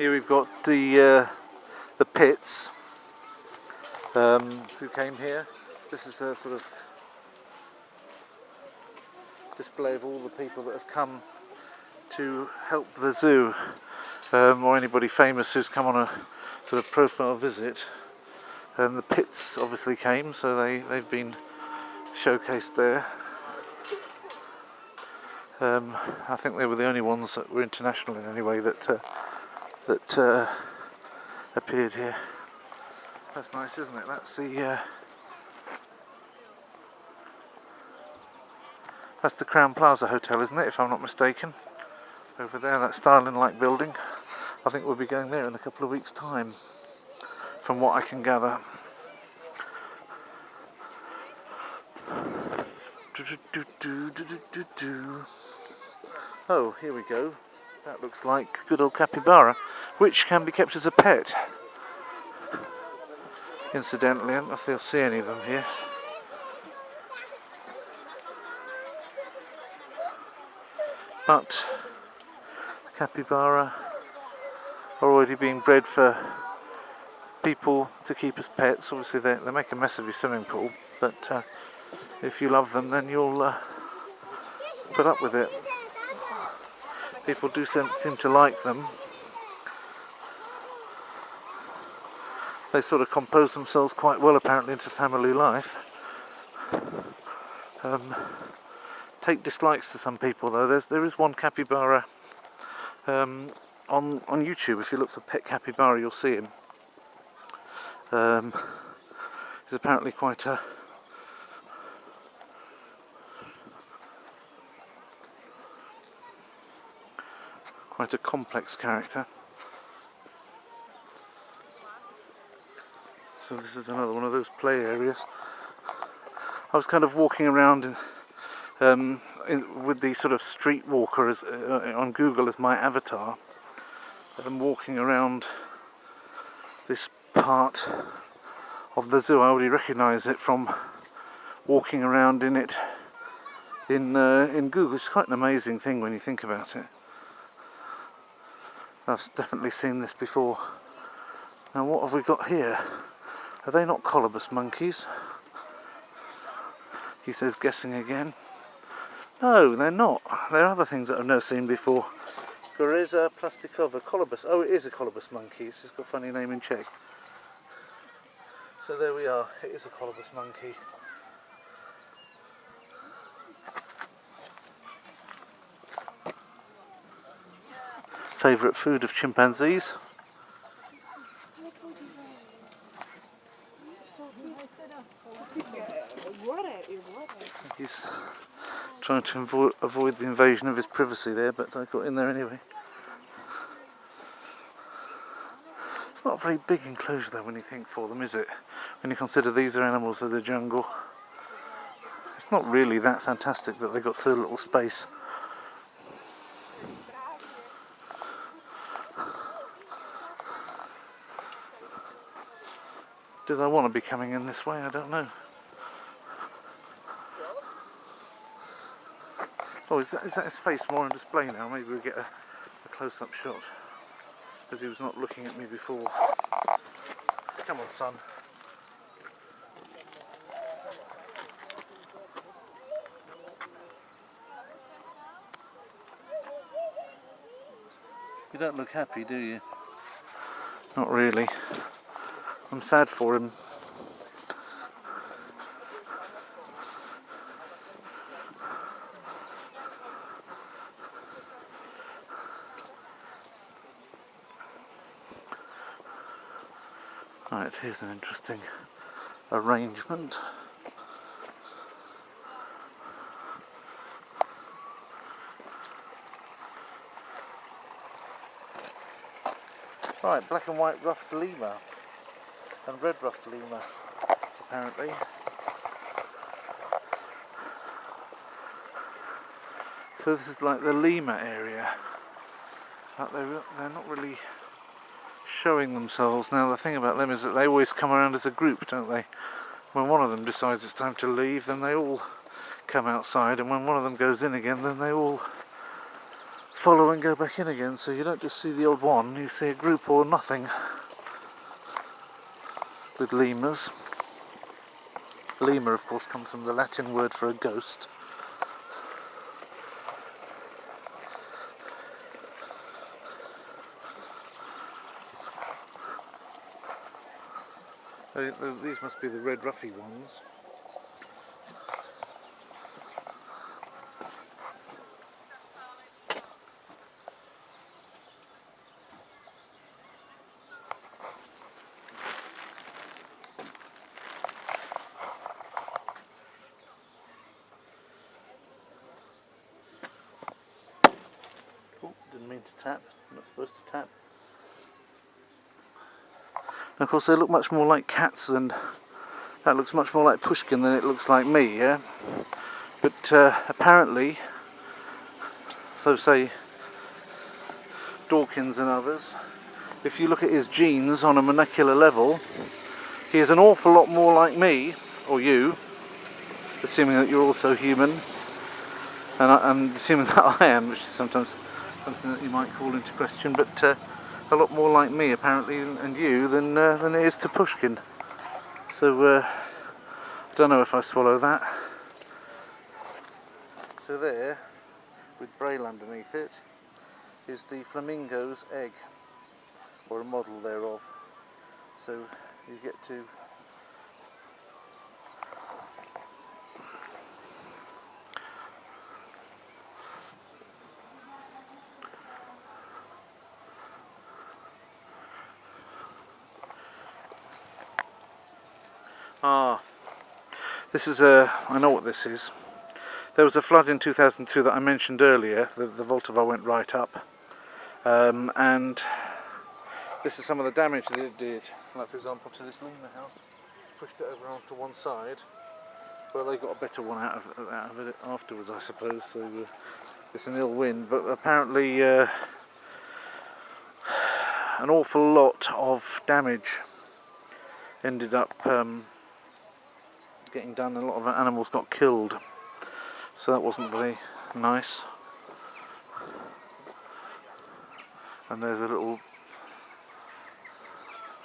Here we've got the pits who came here. This is a sort of display of all the people that have come to help the zoo, or anybody famous who's come on a sort of profile visit. The pits obviously came, so they've been showcased there. I think they were the only ones that were international in any way that appeared here. That's nice, isn't it? That's the Crown Plaza Hotel, isn't it? If I'm not mistaken. Over there, that Stalin-like building. I think we'll be going there in a couple of weeks' time, from what I can gather. Oh, here we go. That looks like good old capybara, which can be kept as a pet. Incidentally, I don't know if they'll see any of them here. But the capybara are already being bred for people to keep as pets. Obviously they make a mess of your swimming pool, but if you love them, then you'll put up with it. People do seem to like them. They sort of compose themselves quite well apparently into family life. Take dislikes to some people though. There is one capybara on YouTube. If you look for pet capybara, you'll see him. He's apparently quite a complex character. So this is another one of those play areas. I was kind of walking around with the sort of street walker on Google as my avatar. I'm walking around this part of the zoo. I already recognise it from walking around in it in Google. It's quite an amazing thing when you think about it. I've definitely seen this before. Now what have we got here? Are they not colobus monkeys? He says, guessing again. No, they're not. They're other things that I've never seen before. Goreza plastikova, colobus. Oh, it is a colobus monkey. It's just got a funny name in Czech. So there we are. It is a colobus monkey. Favourite food of chimpanzees. He's trying to avoid the invasion of his privacy there, but I got in there anyway. It's not a very big enclosure though when you think for them, is it? When you consider these are animals of the jungle. It's not really that fantastic that they've got so little space. Did I want to be coming in this way? I don't know. Oh, is that his face more on display now? Maybe we'll get a close-up shot, because he was not looking at me before. Come on, son. You don't look happy, do you? Not really. I'm sad for him. Right, here's an interesting arrangement. Right, black and white ruffed lemur and red ruffed lemur, apparently. So this is like the lemur area, but they're not really showing themselves. Now the thing about them is that they always come around as a group, don't they? When one of them decides it's time to leave, then they all come outside, and when one of them goes in again, then they all follow and go back in again, so you don't just see the odd one, you see a group or nothing with lemurs. Lemur, of course, comes from the Latin word for a ghost. These must be the red ruffy ones. Oh, didn't mean to tap. I'm not supposed to tap. And of course they look much more like cats, and that looks much more like Pushkin than it looks like me, yeah? But apparently, so say Dawkins and others, if you look at his genes on a molecular level, he is an awful lot more like me, or you, assuming that you're also human, and I'm assuming that I am, which is sometimes something that you might call into question, but a lot more like me apparently and you than it is to Pushkin. So I don't know if I swallow that. So there, with braille underneath it, is the flamingo's egg, or a model thereof. So you get to this is I know what this is. There was a flood in 2002 that I mentioned earlier. The Vltava went right up, and this is some of the damage that it did. Like for example to this lemur house, pushed it over onto one side. Well, they got a better one out of it afterwards, I suppose. So it's an ill wind, but apparently an awful lot of damage ended up getting done. A lot of animals got killed, so that wasn't very nice. And there's a little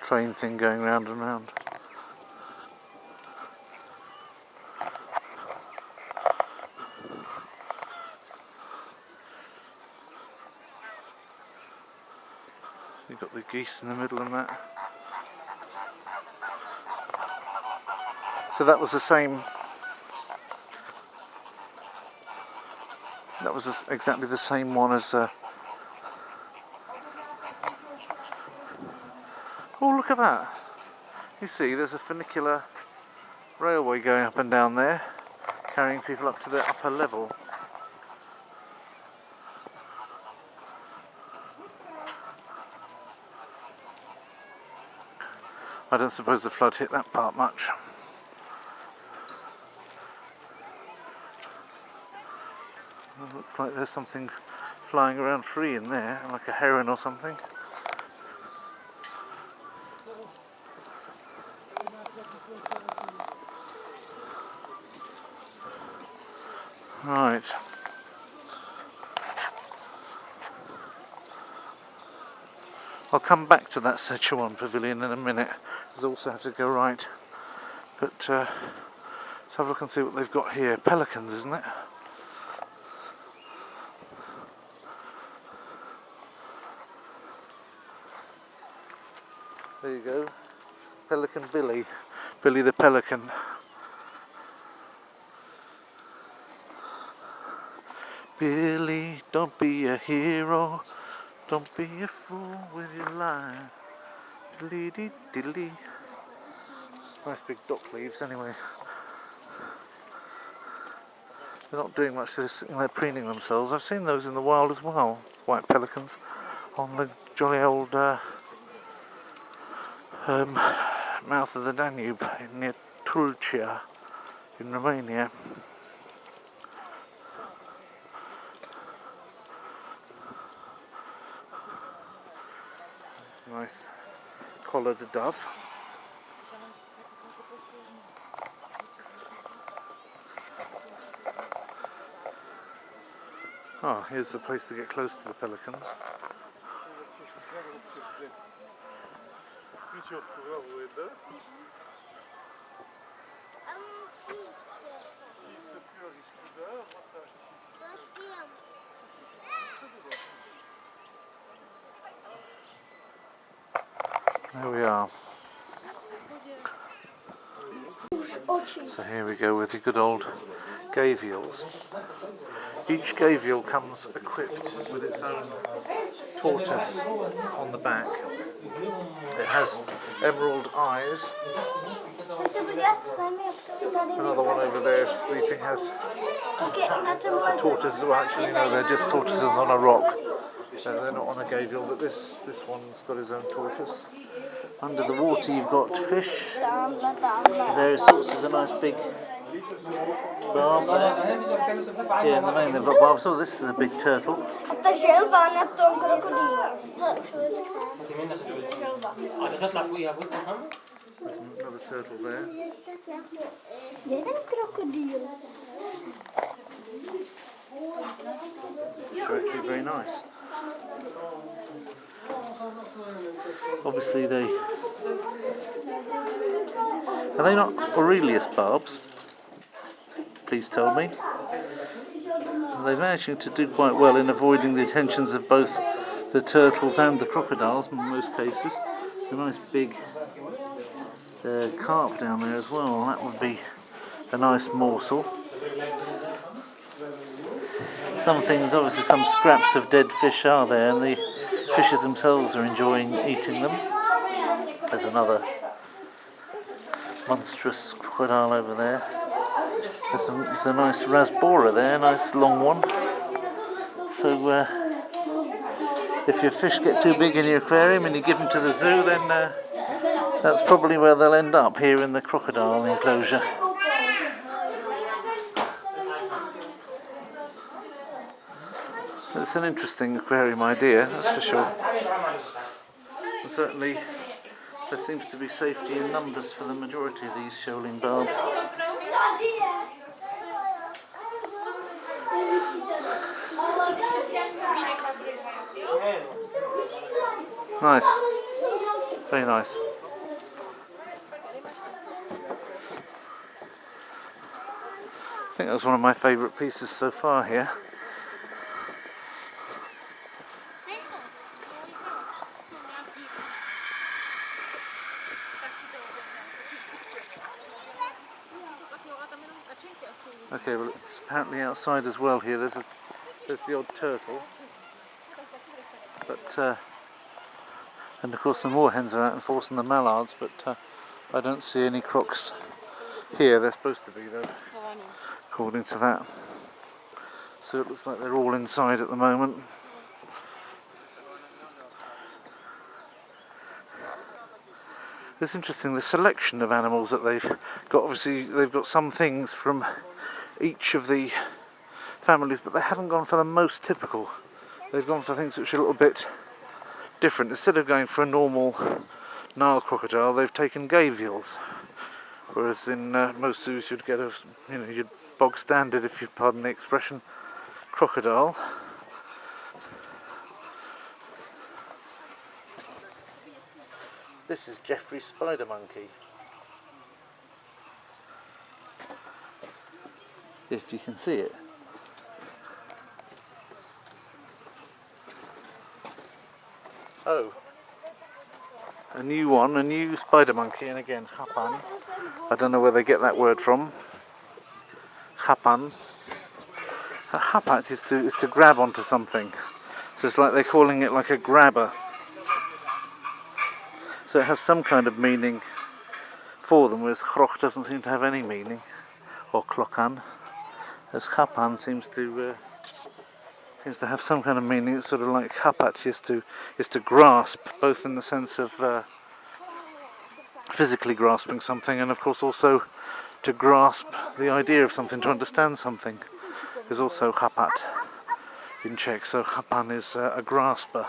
train thing going round and round. You've got the geese in the middle and that. So that was the same. That was exactly the same one as. Oh, look at that! You see, there's a funicular railway going up and down there, carrying people up to the upper level. I don't suppose the flood hit that part much. It looks like there's something flying around free in there, like a heron or something. Right. I'll come back to that Sichuan pavilion in a minute, because I also have to go right. But let's have a look and see what they've got here. Pelicans, isn't it? There you go. Pelican Billy. Billy the Pelican. Billy, don't be a hero. Don't be a fool with your life. Diddly diddly. Nice big dock leaves anyway. They're not doing much, they're sitting there preening themselves. I've seen those in the wild as well, white pelicans, on the jolly old mouth of the Danube near Tulcea in Romania. It's a nice collared dove. Oh, here's the place to get close to the pelicans. There we are. So here we go with the good old gavials. Each gavial comes equipped with its own tortoise on the back. It has emerald eyes. Another one over there sleeping has tortoises. Well, actually no, they're just tortoises on a rock. They're not on a gavial, but this one's got his own tortoise. Under the water you've got fish. Various sorts. There's a nice big barb there. Yeah, in the main they've got barbs. Oh, this is a big turtle. There's another turtle there. They're actually very nice. Obviously are they not Aurelius barbs? Please tell me. They're managing to do quite well in avoiding the attentions of both the turtles and the crocodiles in most cases. There's a nice big carp down there as well. That would be a nice morsel. Some things, obviously some scraps of dead fish are there, and the fishes themselves are enjoying eating them. There's another monstrous crocodile over there. There's a nice rasbora there, a nice long one. So if your fish get too big in your aquarium and you give them to the zoo, then that's probably where they'll end up, here in the crocodile enclosure. It's an interesting aquarium idea, that's for sure. And certainly there seems to be safety in numbers for the majority of these shoaling barbs. Nice. Very nice. I think that was one of my favourite pieces so far here. Okay, well it's apparently outside as well here. There's the odd turtle, but and of course the moorhens are out enforcing the mallards, but I don't see any crocs here. They're supposed to be though, according to that. So it looks like they're all inside at the moment. It's interesting the selection of animals that they've got. Obviously they've got some things from each of the families, but they haven't gone for the most typical. They've gone for things which are a little bit different. Instead of going for a normal Nile crocodile, they've taken gavials, whereas in most zoos you'd get you'd bog standard, if you pardon the expression, crocodile. This is Jeffrey's spider monkey. If you can see it. Oh, a new spider monkey, and again, chapan. I don't know where they get that word from. Chapan. A chapat is to grab onto something. So it's like they're calling it like a grabber. So it has some kind of meaning for them, whereas chroch doesn't seem to have any meaning, or clocan. As chapan seems to have some kind of meaning. It's sort of like chapat is to grasp, both in the sense of physically grasping something, and of course also to grasp the idea of something, to understand something, is also chapat in Czech. So chapan is a grasper.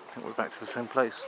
I think we're back to the same place.